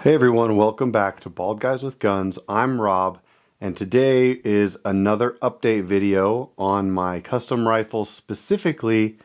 Hey everyone, welcome back to Bald Guys with Guns. I'm Rob, and today is another update video on my custom rifle, specifically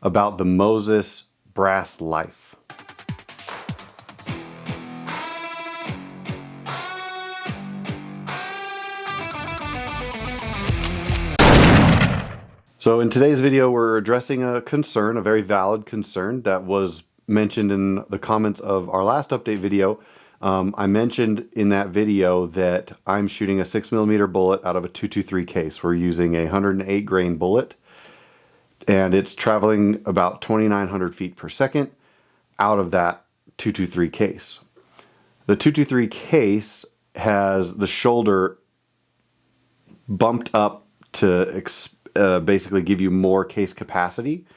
about the Moses Brass Life. So in today's video, we're addressing a concern, a very valid concern that was mentioned in the comments of our last update video. I mentioned in that video that I'm shooting a 6mm bullet out of a 223 case. We're using a 108 grain bullet, and it's traveling about 2,900 feet per second out of that 223 case. The 223 case has the shoulder bumped up to basically give you more case capacity.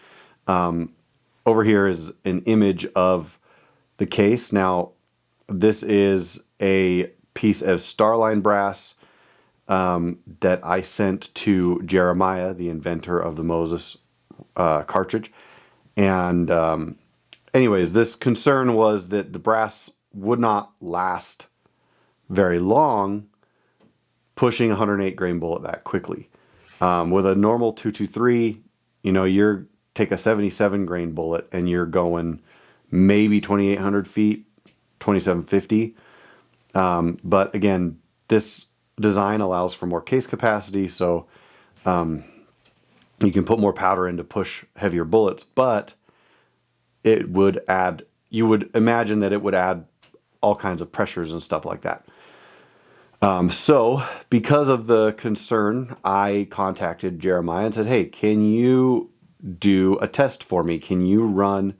Over here is an image of the case. Now, this is a piece of Starline brass that I sent to Jeremiah, the inventor of the Moses cartridge. And anyways, this concern was that the brass would not last very long pushing a 108 grain bullet that quickly. With a normal 223, you're take a 77 grain bullet and you're going maybe 2,800 feet, 2,750. But again, this design allows for more case capacity, so you can put more powder in to push heavier bullets, but it would add, you would imagine that it would add all kinds of pressures and stuff like that. So because of the concern, I contacted Jeremiah and said, hey, can you do a test for me? Can you run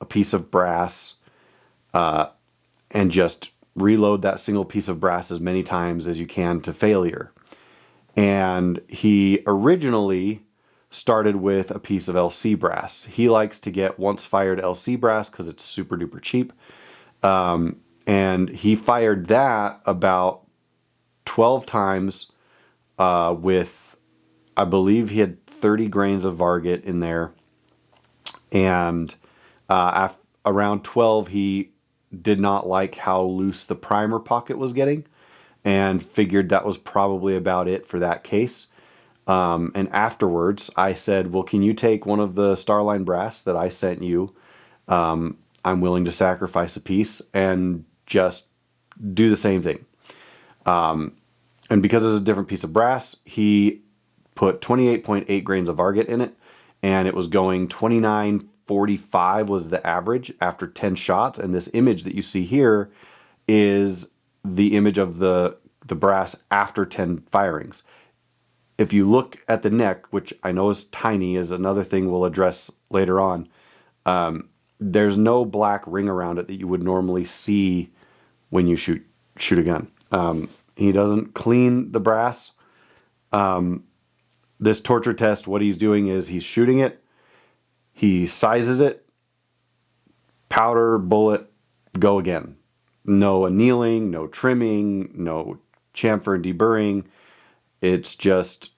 a piece of brass and just reload that single piece of brass as many times as you can to failure? And he originally started with a piece of LC brass. He likes to get once fired LC brass because it's super duper cheap. And he fired that about 12 times with, I believe he had 30 grains of Varget in there. And around 12, he did not like how loose the primer pocket was getting and figured that was probably about it for that case. And afterwards, I said, well, can you take one of the Starline brass that I sent you? I'm willing to sacrifice a piece and just do the same thing. And because it's a different piece of brass, he put 28.8 grains of Varget in it, and it was going 29.45 was the average after 10 shots. And this image that you see here is the image of the brass after 10 firings. If you look at the neck, which I know is tiny, is another thing we'll address later on, there's no black ring around it that you would normally see when you shoot a gun. He doesn't clean the brass. This torture test, what he's doing is he's shooting it, he sizes it, powder, bullet, go again. No annealing, no trimming, no chamfer and deburring. It's just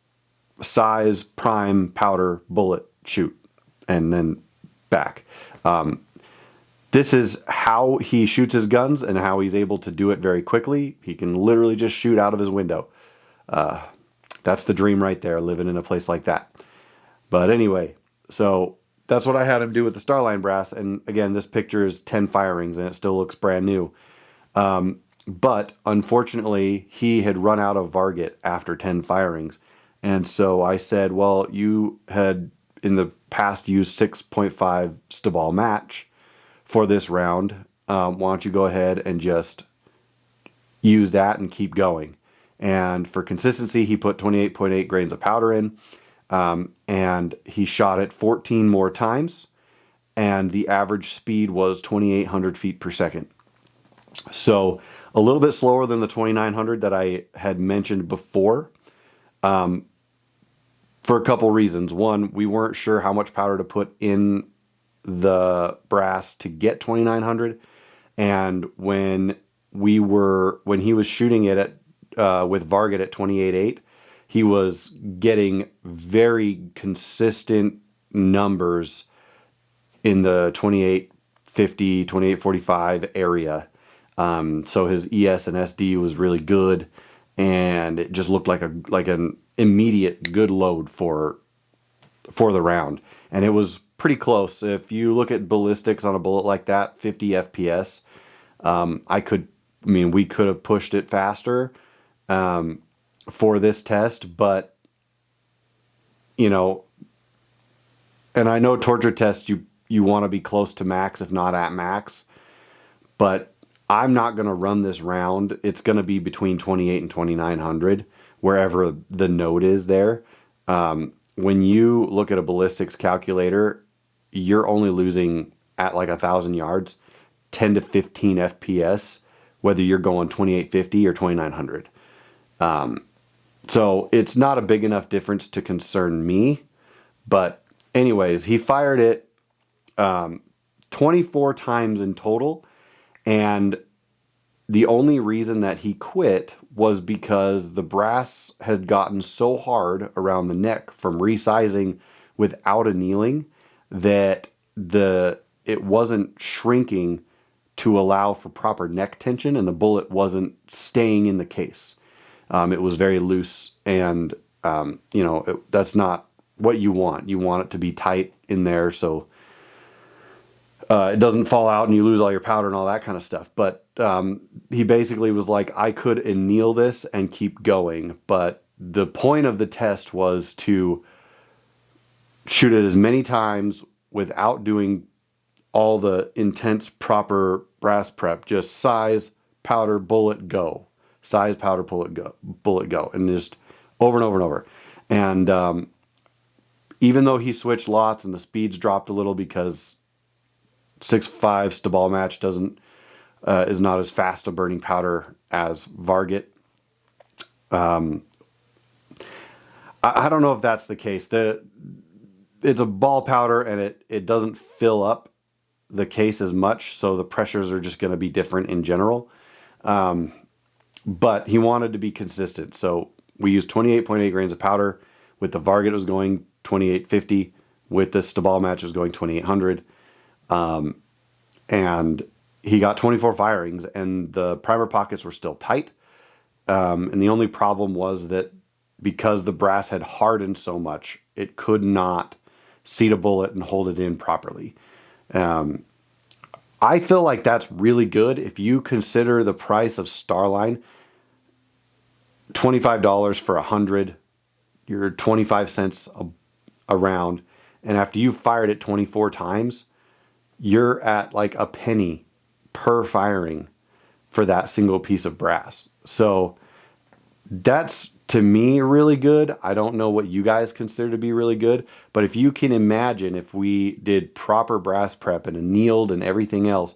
size, prime, powder, bullet, shoot, and then back. This is how he shoots his guns and how he's able to do it very quickly. He can literally just shoot out of his window. That's the dream right there, living in a place like that. But anyway, so that's what I had him do with the Starline brass. And again, this picture is 10 firings and it still looks brand new. But unfortunately, he had run out of Varget after 10 firings. And so I said, well, you had in the past used 6.5 Stabal match for this round. Why don't you go ahead and just use that and keep going? And for consistency, he put 28.8 grains of powder in, and he shot it 14 more times, and the average speed was 2,800 feet per second. So a little bit slower than the 2,900 that I had mentioned before, for a couple reasons. One, we weren't sure how much powder to put in the brass to get 2,900, and when he was shooting it at with Varget at 28.8, he was getting very consistent numbers in the 28.50, 28.45 area. So his ES and SD was really good, and it just looked like an immediate good load for the round. And it was pretty close. If you look at ballistics on a bullet like that, 50 FPS, we could have pushed it faster for this test, but you know, and I know torture tests you want to be close to max, if not at max, but I'm not going to run this round. It's going to be between 28 and 2900, wherever the node is there. When you look at a ballistics calculator, you're only losing at like 1,000 yards, 10 to 15 FPS, whether you're going 2850 or 2900. So it's not a big enough difference to concern me. But anyways, he fired it 24 times in total. And the only reason that he quit was because the brass had gotten so hard around the neck from resizing without annealing that it wasn't shrinking to allow for proper neck tension, and the bullet wasn't staying in the case. It was very loose, and that's not what you want. You want it to be tight in there so it doesn't fall out and you lose all your powder and all that kind of stuff. But he basically was like, I could anneal this and keep going, but the point of the test was to shoot it as many times without doing all the intense proper brass prep. Just size, powder, bullet, go. Size, powder, bullet, go. And just over and over and over. And even though he switched lots and the speeds dropped a little because 6.5 Stabal match is not as fast a burning powder as Varget. I don't know if that's the case. It's a ball powder, and it doesn't fill up the case as much, so the pressures are just going to be different in general. But he wanted to be consistent, so we used 28.8 grains of powder. With the Varget, it was going 2850. With the Stabal match, it was going 2800. And he got 24 firings, and the primer pockets were still tight. And the only problem was that because the brass had hardened so much, it could not seat a bullet and hold it in properly. I feel like that's really good. If you consider the price of Starline, $25 for 100, you're 25 cents a round. And after you've fired it 24 times, you're at like a penny per firing for that single piece of brass. So that's, to me, really good. I don't know what you guys consider to be really good, but if you can imagine if we did proper brass prep and annealed and everything else,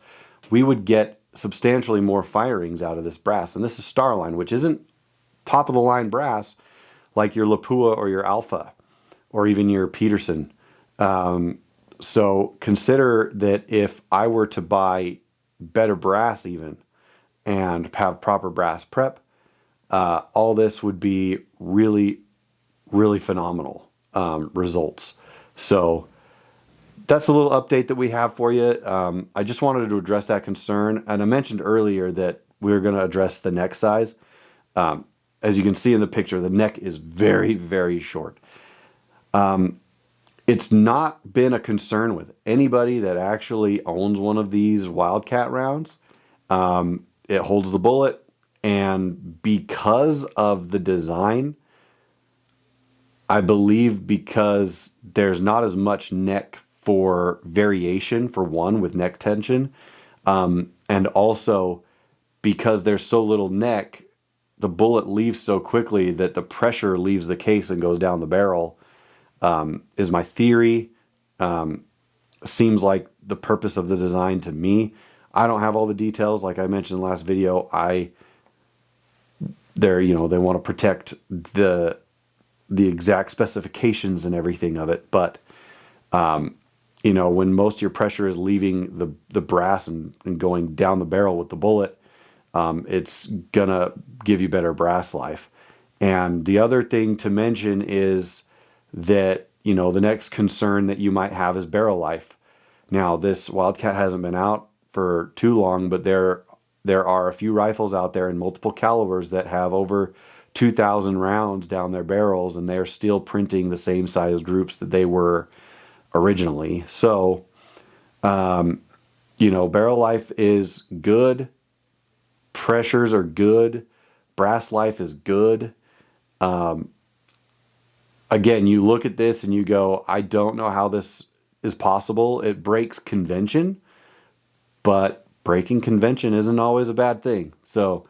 we would get substantially more firings out of this brass. And this is Starline, which isn't top of the line brass like your Lapua or your Alpha or even your Peterson. So consider that if I were to buy better brass even and have proper brass prep, all this would be really, really phenomenal results. So that's a little update that we have for you. I just wanted to address that concern. And I mentioned earlier that we were going to address the neck size. As you can see in the picture, the neck is very, very short. It's not been a concern with anybody that actually owns one of these Wildcat rounds. It holds the bullet, and because of the design, I believe because there's not as much neck for variation, for one, with neck tension, and also because there's so little neck, the bullet leaves so quickly that the pressure leaves the case and goes down the barrel. Is my theory. Seems like the purpose of the design to me. I don't have all the details. Like I mentioned in the last video, they want to protect the exact specifications and everything of it. But, when most of your pressure is leaving the brass and going down the barrel with the bullet, it's gonna give you better brass life. And the other thing to mention is that, the next concern that you might have is barrel life. Now, this Wildcat hasn't been out for too long, but they're there are a few rifles out there in multiple calibers that have over 2,000 rounds down their barrels, and they're still printing the same size groups that they were originally. So, you know, barrel life is good. Pressures are good. Brass life is good. Again, you look at this and you go, I don't know how this is possible. It breaks convention, but breaking convention isn't always a bad thing. So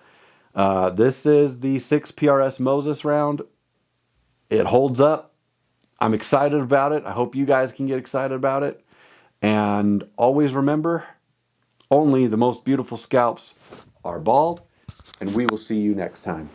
this is the 6 PRS Moses round. It holds up. I'm excited about it. I hope you guys can get excited about it. And always remember, only the most beautiful scalps are bald, and we will see you next time.